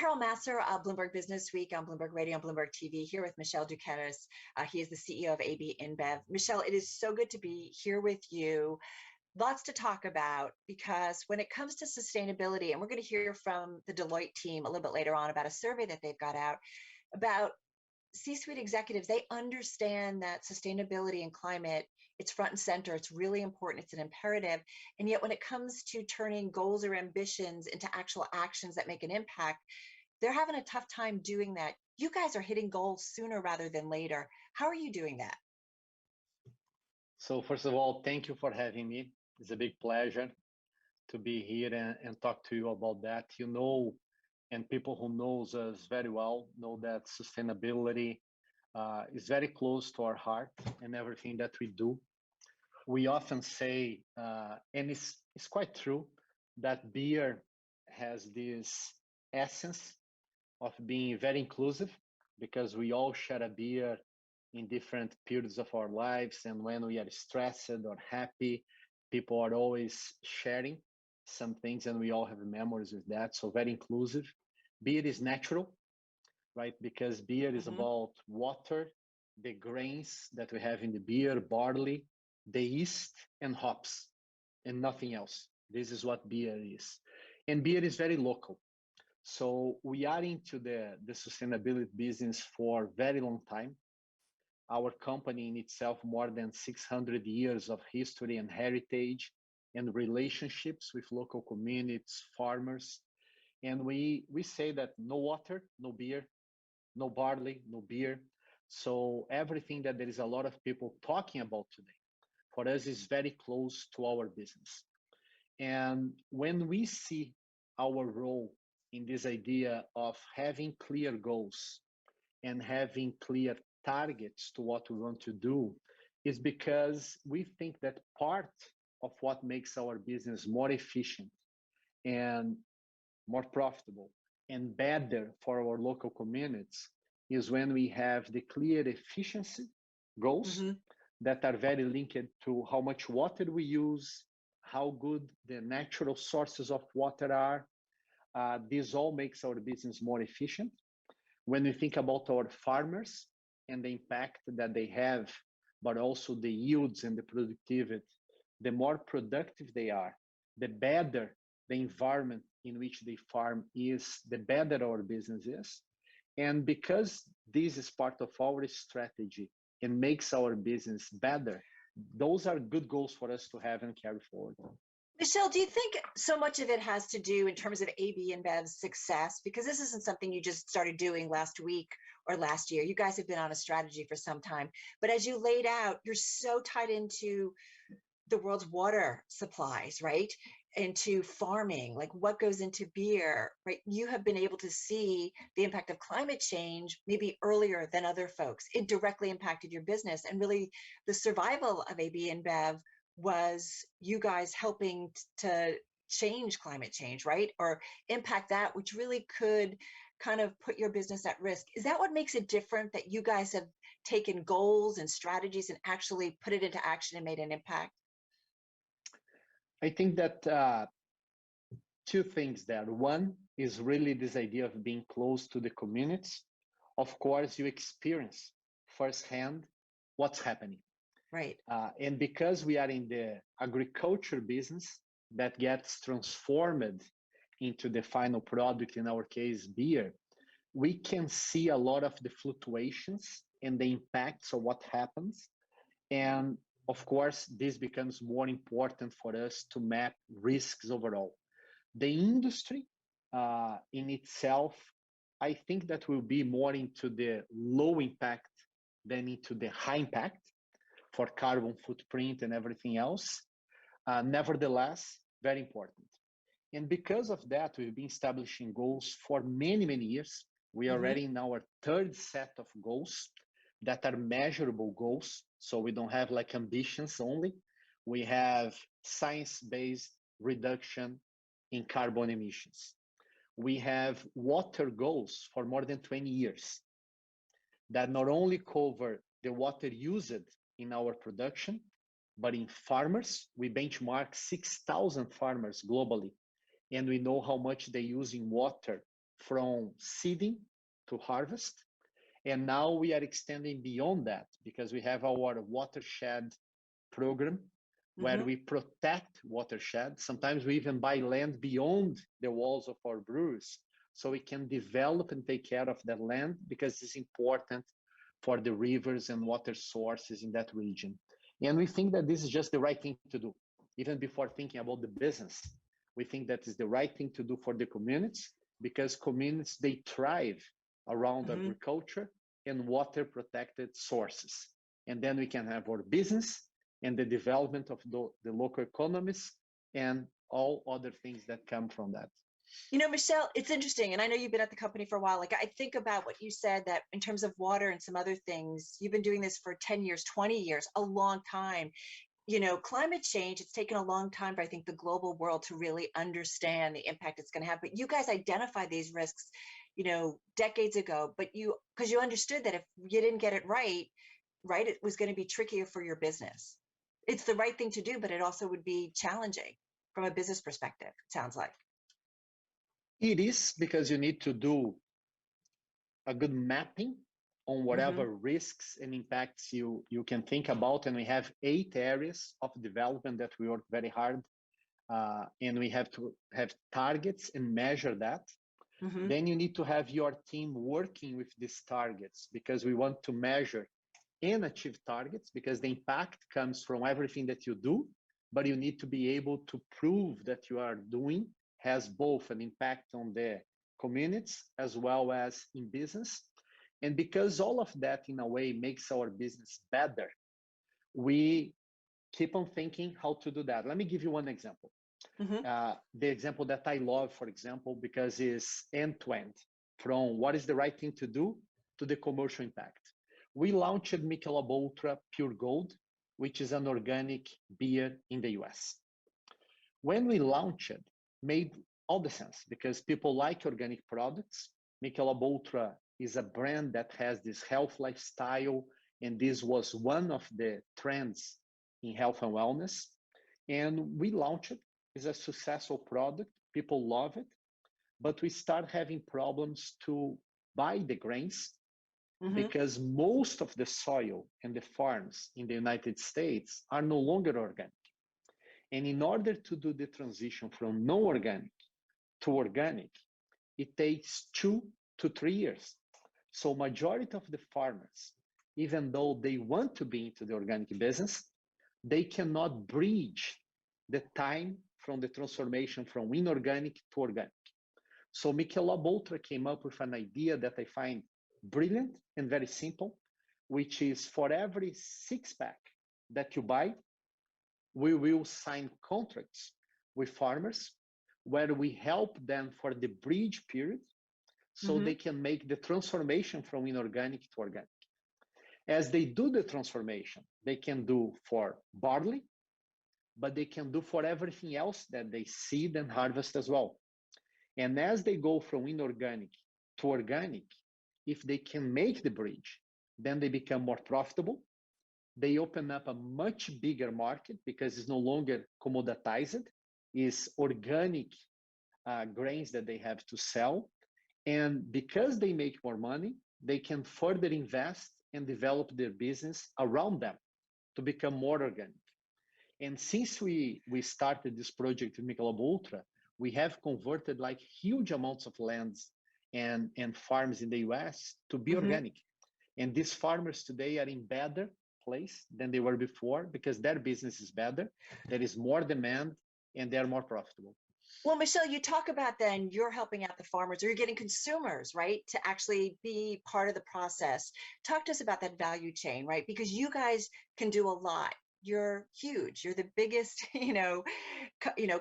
Carol Massar, Bloomberg Business Week on Bloomberg Radio and Bloomberg TV, here with Michel Doukeris. He is the CEO of AB Inbev. Michel, it is so good to be here with you. Lots to talk about because when it comes to sustainability, and we're going to hear from the Deloitte team a little bit later on about a survey that they've got out about C-suite executives. They understand that sustainability and climate, it's front and center. It's really important. It's an imperative. And yet when it comes to turning goals or ambitions into actual actions that make an impact, they're having a tough time doing that. You guys are hitting goals sooner rather than later. How are you doing that? So first of all, thank you for having me. It's a big pleasure to be here and talk to you about that. You know, and people who knows us very well know that sustainability is very close to our heart and everything that we do. We often say, and it's quite true, that beer has this essence of being very inclusive because we all share a beer in different periods of our lives. And when we are stressed or happy, people are always sharing some things and we all have memories with that. So very inclusive. Beer is natural, right? Because beer is about water, the grains that we have in the beer, barley, the yeast and hops and nothing else. This is what beer is. And beer is very local. So we are into the sustainability business for a very long time. Our company in itself, more than 600 years of history and heritage and relationships with local communities, farmers. And we say that no water, no beer, no barley, no beer. So everything that there is a lot of people talking about today, for us is very close to our business. And when we see our role in this idea of having clear goals and having clear targets to what we want to do, is because we think that part of what makes our business more efficient and more profitable and better for our local communities is when we have the clear efficiency goals that are very linked to how much water we use, how good the natural sources of water are. This all makes our business more efficient. When we think about our farmers and the impact that they have, but also the yields and the productivity, the more productive they are, the better the environment in which they farm is, the better our business is. And because this is part of our strategy and makes our business better, those are good goals for us to have and carry forward. Michel, do you think so much of it has to do in terms of AB InBev's success? Because this isn't something you just started doing last week or last year. You guys have been on a strategy for some time. But as you laid out, you're so tied into the world's water supplies, right? Into farming, like what goes into beer, right? You have been able to see the impact of climate change maybe earlier than other folks. It directly impacted your business, and really the survival of AB InBev was you guys helping to change climate change, right? Or impact that, which really could kind of put your business at risk. Is that what makes it different, that you guys have taken goals and strategies and actually put it into action and made an impact? I think that two things there. One is really this idea of being close to the communities. Of course, you experience firsthand what's happening. Right. And because we are in the agriculture business that gets transformed into the final product, in our case, beer, we can see a lot of the fluctuations and the impacts of what happens. And of course, this becomes more important for us to map risks overall. The industry in itself, I think that will be more into the low impact than into the high impact for carbon footprint and everything else. Nevertheless, very important. And because of that, we've been establishing goals for many, many years. We are already in our third set of goals that are measurable goals. So we don't have like ambitions only. We have science-based reduction in carbon emissions. We have water goals for more than 20 years that not only cover the water used in our production, but in farmers. We benchmark 6,000 farmers globally, and we know how much they use in water from seeding to harvest. And now we are extending beyond that because we have our watershed program where we protect watershed. Sometimes we even buy land beyond the walls of our breweries so we can develop and take care of that land because it's important for the rivers and water sources in that region. And we think that this is just the right thing to do. Even before thinking about the business, we think that is the right thing to do for the communities because communities, they thrive around agriculture and water protected sources. And then we can have our business and the development of the local economies and all other things that come from that. You know, Michel, it's interesting. And I know you've been at the company for a while. Like, I think about what you said that in terms of water and some other things, you've been doing this for 10 years, 20 years, a long time. You know, climate change, it's taken a long time for, I think, the global world to really understand the impact it's going to have. But you guys identified these risks, you know, decades ago, but because you understood that if you didn't get it right, it was going to be trickier for your business. It's the right thing to do, but it also would be challenging from a business perspective, it sounds like. It is because you need to do a good mapping on whatever risks and impacts you can think about. And we have 8 areas of development that we work very hard. And we have to have targets and measure that. Then you need to have your team working with these targets because we want to measure and achieve targets because the impact comes from everything that you do, but you need to be able to prove that you are doing has both an impact on the communities as well as in business. And because all of that in a way makes our business better, we keep on thinking how to do that. Let me give you one example. The example that I love, for example, because it's end-to-end, from what is the right thing to do to the commercial impact. We launched Michelob Ultra Pure Gold, which is an organic beer in the US. When we launched it, made all the sense because people like organic products. Michelob Ultra is a brand that has this health lifestyle, and this was one of the trends in health and wellness. And we launched it. It's a successful product. People love it. But we start having problems to buy the grains because most of the soil and the farms in the United States are no longer organic. And in order to do the transition from non-organic to organic, it takes 2 to 3 years. So majority of the farmers, even though they want to be into the organic business, they cannot bridge the time from the transformation from inorganic to organic. So Michelob Ultra came up with an idea that I find brilliant and very simple, which is for every 6-pack that you buy, we will sign contracts with farmers where we help them for the bridge period so they can make the transformation from inorganic to organic. As they do the transformation, they can do for barley, but they can do for everything else that they seed and harvest as well. And as they go from inorganic to organic, if they can make the bridge, then they become more profitable. They open up a much bigger market because it's no longer commoditized, it's organic grains that they have to sell. And because they make more money, they can further invest and develop their business around them to become more organic. And since we started this project in Michelob Ultra, we have converted like huge amounts of lands and farms in the US to be organic. And these farmers today are in better place than they were before because their business is better, there is more demand, and they're more profitable. Well, Michel, you talk about then you're helping out the farmers or you're getting consumers, right, to actually be part of the process. Talk to us about that value chain, right? Because you guys can do a lot. You're huge. You're the biggest,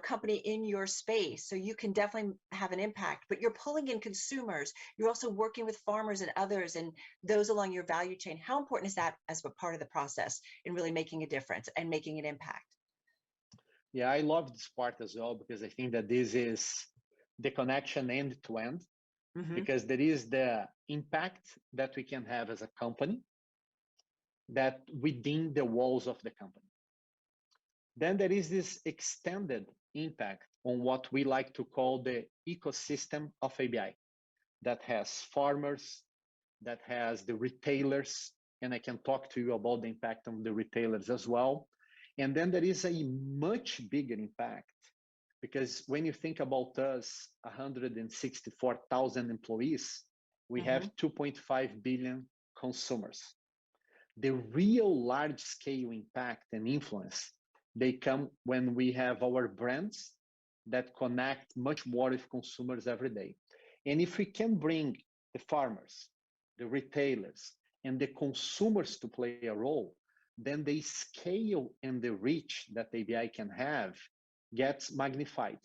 company in your space. So you can definitely have an impact, but you're pulling in consumers. You're also working with farmers and others and those along your value chain. How important is that as a part of the process in really making a difference and making an impact? Yeah, I love this part as well because I think that this is the connection end to end, because there is the impact that we can have as a company that within the walls of the company. Then there is this extended impact on what we like to call the ecosystem of ABI. that has farmers, that has the retailers, and I can talk to you about the impact on the retailers as well. And then there is a much bigger impact because when you think about us, 164,000 employees, we have 2.5 billion consumers. The real large scale impact and influence, they come when we have our brands that connect much more with consumers every day. And if we can bring the farmers, the retailers, and the consumers to play a role, then the scale and the reach that ABI can have gets magnified,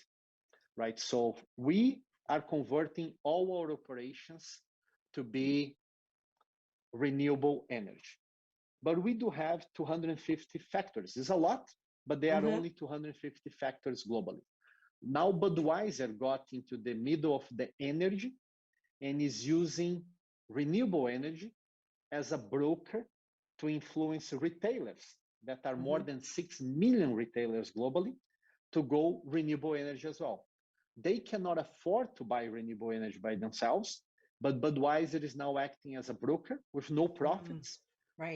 right? So we are converting all our operations to be renewable energy. But we do have 250 factories. It's a lot, but there are only 250 factories globally. Now Budweiser got into the middle of the energy and is using renewable energy as a broker to influence retailers that are more than 6 million retailers globally to go renewable energy as well. They cannot afford to buy renewable energy by themselves, but Budweiser is now acting as a broker with no profits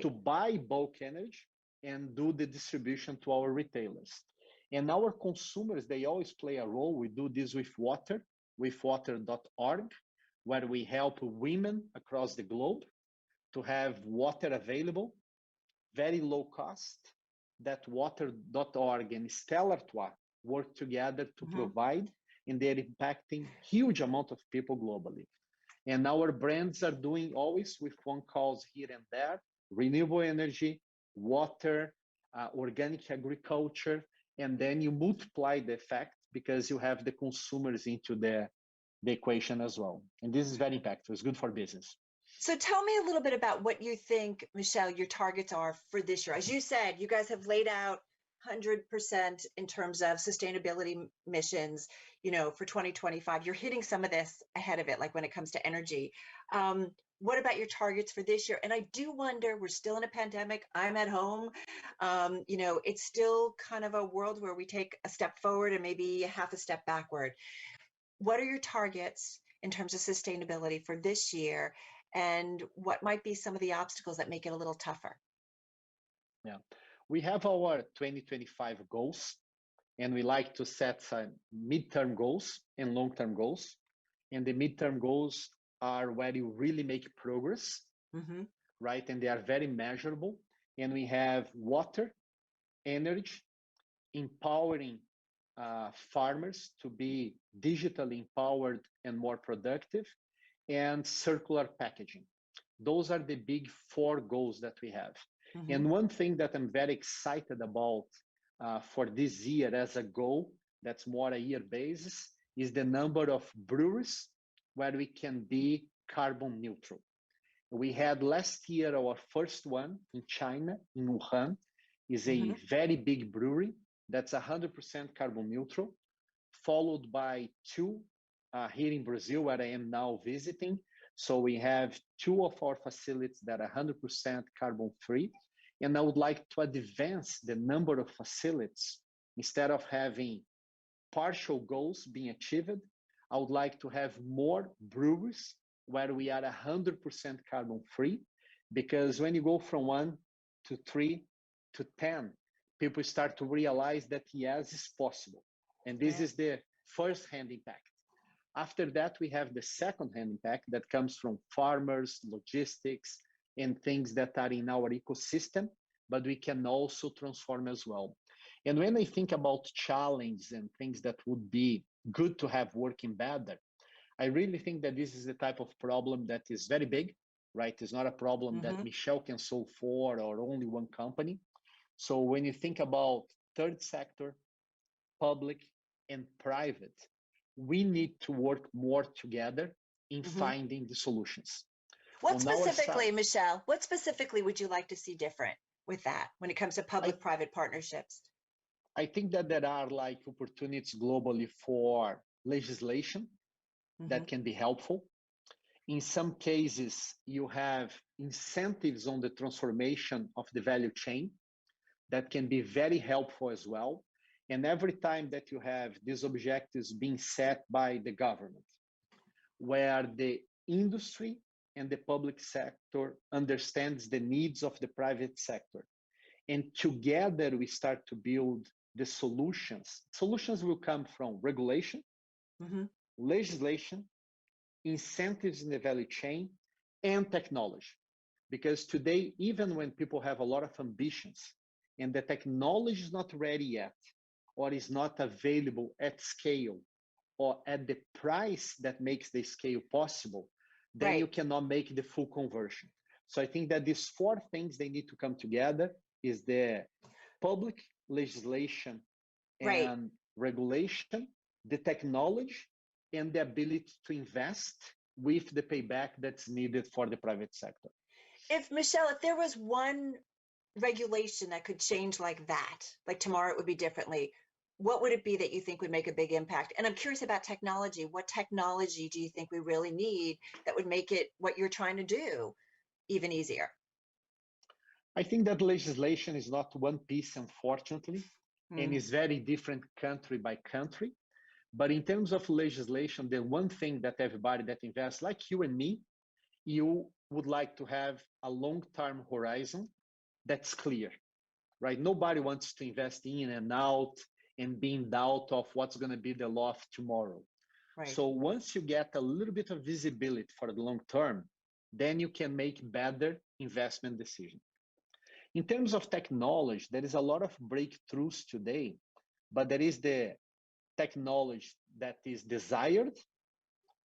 to buy bulk energy and do the distribution to our retailers. And our consumers, they always play a role. We do this with water, with water.org, where we help women across the globe to have water available, very low cost, that water.org and Stella Artois work together to provide, and they're impacting huge amount of people globally. And our brands are doing always with phone calls here and there, renewable energy, water, organic agriculture, and then you multiply the effect because you have the consumers into the equation as well. And this is very impactful. It's good for business. So tell me a little bit about what you think, Michel, your targets are for this year. As you said, you guys have laid out 100% in terms of sustainability missions, you know, for 2025. You're hitting some of this ahead of it, like when it comes to energy. What about your targets for this year? And I do wonder, we're still in a pandemic. I'm at home. You know, it's still kind of a world where we take a step forward and maybe half a step backward. What are your targets in terms of sustainability for this year? And what might be some of the obstacles that make it a little tougher? Yeah, we have our 2025 goals, and we like to set some midterm goals and long-term goals. And the midterm goals are where you really make progress, right? And they are very measurable. And we have water, energy, empowering farmers to be digitally empowered and more productive, and circular packaging. Those are the big 4 goals that we have. And one thing that I'm very excited about for this year as a goal, that's more a year basis, is the number of breweries where we can be carbon neutral. We had last year our first one in China, in Wuhan, is a very big brewery that's 100% carbon neutral, followed by 2 here in Brazil, where I am now visiting. So we have 2 of our facilities that are 100% carbon free. And I would like to advance the number of facilities. Instead of having partial goals being achieved, I would like to have more breweries where we are 100% carbon free. Because when you go from 1 to 3 to 10, people start to realize that yes, it's possible. And this is the first-hand impact. After that, we have the second-hand impact that comes from farmers, logistics, and things that are in our ecosystem, but we can also transform as well. And when I think about challenge and things that would be good to have working better, I really think that this is the type of problem that is very big, right? It's not a problem that Michel can solve for or only one company. So when you think about third sector, public, and private, we need to work more together in finding the solutions. What specifically, Michel, what specifically would you like to see different with that when it comes to public-private partnerships? I think that there are like opportunities globally for legislation that can be helpful. In some cases, you have incentives on the transformation of the value chain that can be very helpful as well. And every time that you have these objectives being set by the government, where the industry and the public sector understands the needs of the private sector. And together we start to build the solutions. Solutions will come from regulation, legislation, incentives in the value chain, and technology. Because today, even when people have a lot of ambitions and the technology is not ready yet, or is not available at scale, or at the price that makes the scale possible, then you cannot make the full conversion. So I think that these four things, they need to come together, is the public legislation and regulation, the technology, and the ability to invest with the payback that's needed for the private sector. Michel, if there was one regulation that could change like that, like tomorrow it would be differently, what would it be that you think would make a big impact? And I'm curious about technology. What technology do you think we really need that would make it, what you're trying to do, even easier? I think that legislation is not one piece, unfortunately, and is very different country by country. But in terms of legislation, the one thing that everybody that invests, like you and me, you would like to have a long-term horizon that's clear, right? Nobody wants to invest in and out and be in doubt of what's going to be the law of tomorrow. So once you get a little bit of visibility for the long term, then you can make better investment decisions. In terms of technology, there is a lot of breakthroughs today, but there is the technology that is desired,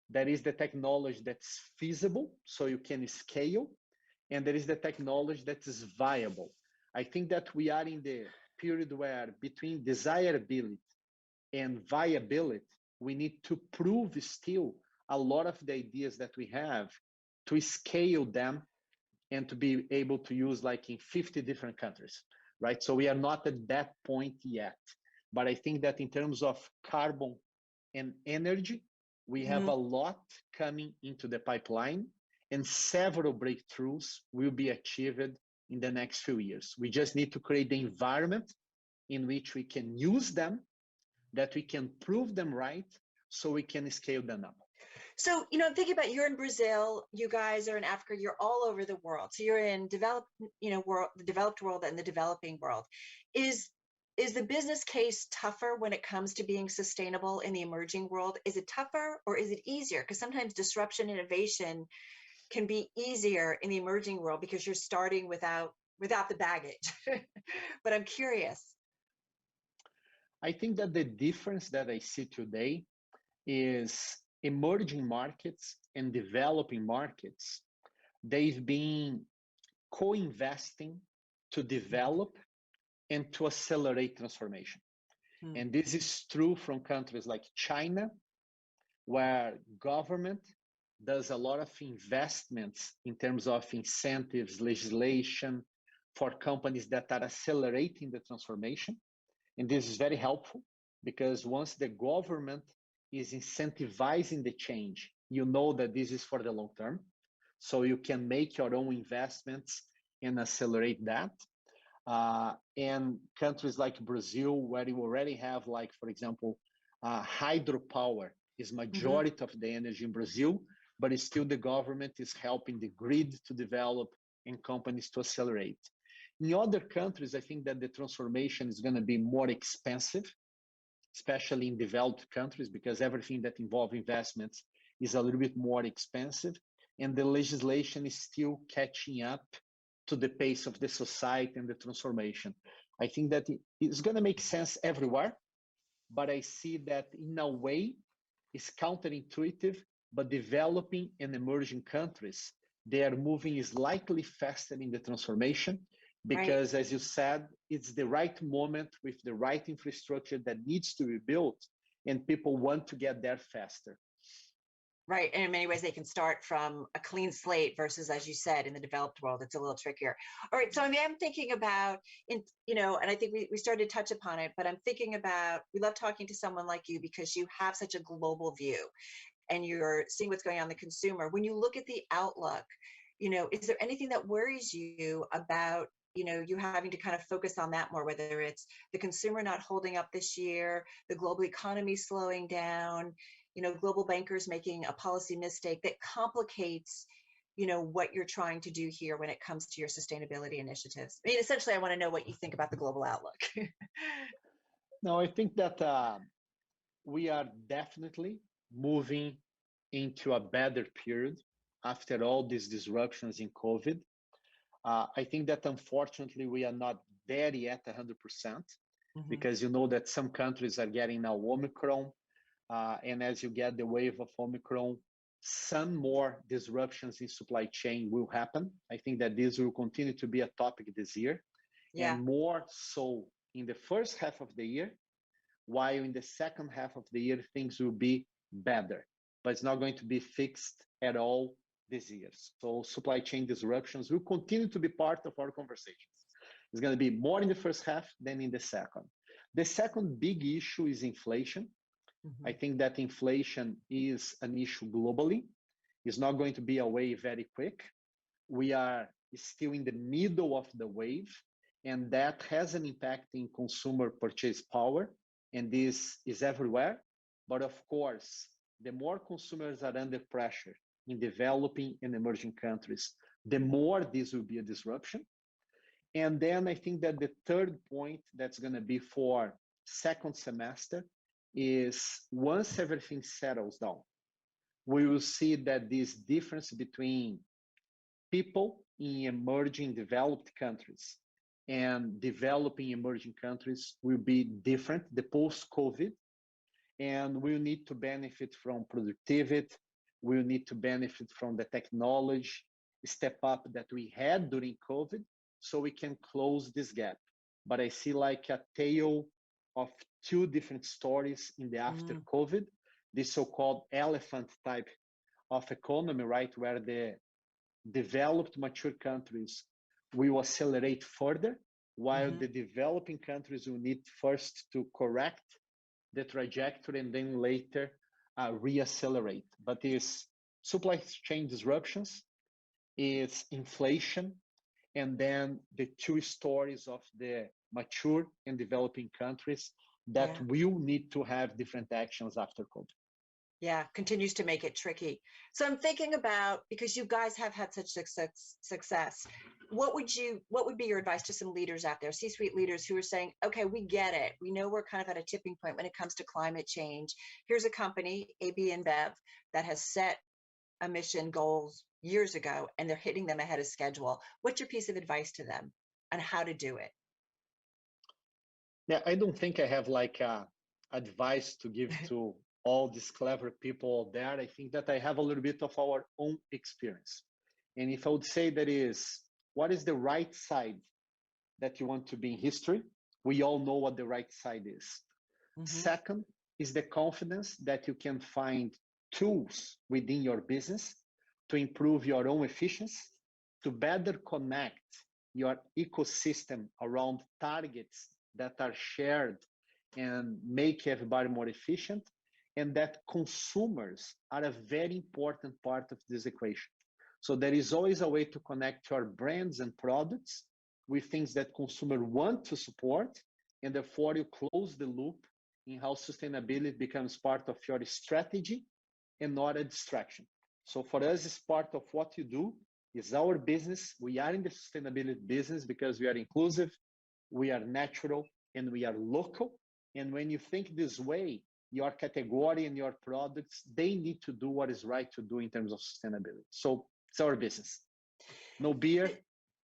there is the technology that's feasible, so you can scale, and there is the technology that is viable. I think that we are in the period where between desirability and viability, we need to prove still a lot of the ideas that we have to scale them and to be able to use like in 50 different countries, right? So we are not at that point yet. But I think that in terms of carbon and energy, we have a lot coming into the pipeline, and several breakthroughs will be achieved in the next few years. We just need to create the environment in which we can use them, that we can prove them right, so we can scale them up. So, I'm thinking about, you're in Brazil, you guys are in Africa, you're all over the world. So you're in world, the developed world and the developing world. Is the business case tougher when it comes to being sustainable in the emerging world? Is it tougher or is it easier? Because sometimes disruption, innovation can be easier in the emerging world because you're starting without the baggage. But I'm curious. I think that the difference that I see today is emerging markets and developing markets, they've been co-investing to develop and to accelerate transformation. And this is true from countries like China, where government does a lot of investments in terms of incentives, legislation for companies that are accelerating the transformation. And this is very helpful because once the government is incentivizing the change, you know that this is for the long term. So you can make your own investments and accelerate that. And countries like Brazil, where you already have, like, for example, hydropower is majority of the energy in Brazil, but it's still the government is helping the grid to develop and companies to accelerate. In other countries, I think that the transformation is going to be more expensive, especially in developed countries, because everything that involves investments is a little bit more expensive, and the legislation is still catching up to the pace of the society and the transformation. I think that it's going to make sense everywhere, but I see that in a way it's counterintuitive, but developing and emerging countries, they are moving slightly faster in the transformation because, as you said, it's the right moment with the right infrastructure that needs to be built, and people want to get there faster. Right. And in many ways, they can start from a clean slate versus, as you said, in the developed world, it's a little trickier. All right. So I'm thinking about, and I think we started to touch upon it, but I'm thinking about, we love talking to someone like you because you have such a global view and you're seeing what's going on in the consumer. When you look at the outlook, is there anything that worries you about, you having to kind of focus on that more, whether it's the consumer not holding up this year, the global economy slowing down? global bankers making a policy mistake that complicates, what you're trying to do here when it comes to your sustainability initiatives? I mean, essentially, I want to know what you think about the global outlook. No, I think that we are definitely moving into a better period after all these disruptions in COVID. I think that unfortunately we are not there yet 100%, because you know that some countries are getting now Omicron, and as you get the wave of Omicron, some more disruptions in supply chain will happen. I think that this will continue to be a topic this year, and more so in the first half of the year, while in the second half of the year, things will be better, but it's not going to be fixed at all this year. So supply chain disruptions will continue to be part of our conversations. It's going to be more in the first half than in the second. The second big issue is inflation. I think that inflation is an issue globally. It's not going to be away very quick. We are still in the middle of the wave, and that has an impact in consumer purchase power, and this is everywhere. But of course, the more consumers are under pressure in developing and emerging countries, the more this will be a disruption. And then I think that the third point that's going to be for second semester is, once everything settles down, we will see that this difference between people in emerging developed countries and developing emerging countries will be different, the post-COVID, and we'll need to benefit from productivity, we'll need to benefit from the technology step up that we had during COVID, so we can close this gap. But I see like a tale of two different stories in the after COVID, this so-called elephant type of economy, right, where the developed mature countries will accelerate further, while the developing countries will need first to correct the trajectory and then later reaccelerate. But it's supply chain disruptions, it's inflation, and then the two stories of the mature and developing countries that will need to have different actions after COVID. Yeah, continues to make it tricky. So I'm thinking about, because you guys have had such success, what would be your advice to some leaders out there, C-suite leaders who are saying, okay, we get it. We know we're kind of at a tipping point when it comes to climate change. Here's a company, AB InBev, that has set emission goals years ago, and they're hitting them ahead of schedule. What's your piece of advice to them on how to do it? Yeah, I don't think I have like advice to give to all these clever people out there. I think that I have a little bit of our own experience. And if I would say that is, what is the right side that you want to be in history? We all know what the right side is. Second is the confidence that you can find tools within your business to improve your own efficiency, to better connect your ecosystem around targets that are shared and make everybody more efficient, and that consumers are a very important part of this equation. So there is always a way to connect your brands and products with things that consumers want to support, and therefore you close the loop in how sustainability becomes part of your strategy and not a distraction. So for us, it's part of what you do, is our business. We are in the sustainability business because we are inclusive, we are natural, and we are local. And when you think this way, your category and your products, they need to do what is right to do in terms of sustainability. So it's our business. No beer,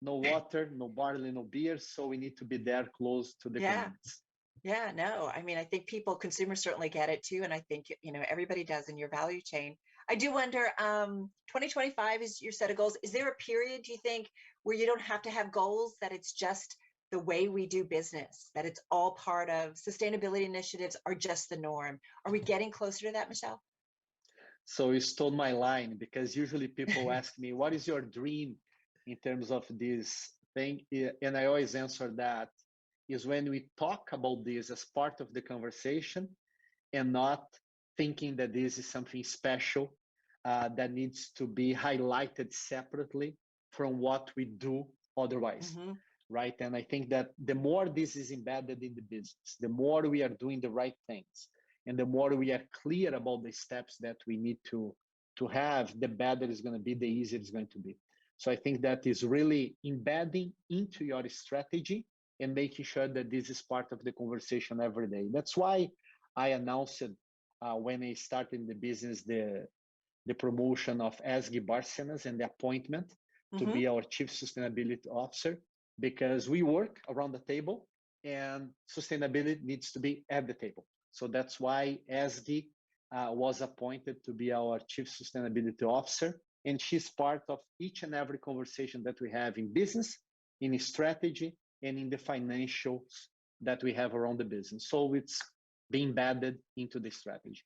no water, no barley, no beer. So we need to be there close to the communities. Yeah, no, I mean, I think consumers certainly get it too. And I think, everybody does in your value chain. I do wonder, 2025 is your set of goals. Is there a period, do you think, where you don't have to have goals, that it's just the way we do business, that it's all part of sustainability initiatives are just the norm? Are we getting closer to that, Michel? So you stole my line, because usually people ask me, what is your dream in terms of this thing? And I always answer that is when we talk about this as part of the conversation and not thinking that this is something special that needs to be highlighted separately from what we do otherwise. Right? And I think that the more this is embedded in the business, the more we are doing the right things, And the more we are clear about the steps that we need to have, the better it's going to be, the easier it's going to be. So I think that is really embedding into your strategy and making sure that this is part of the conversation every day. That's why I announced when I started the business, the promotion of Esgi Barcenas and the appointment to be our Chief Sustainability Officer, because we work around the table and sustainability needs to be at the table. So that's why Esgi was appointed to be our Chief Sustainability Officer. And she's part of each and every conversation that we have in business, in strategy, and in the financials that we have around the business. So it's being embedded into the strategy.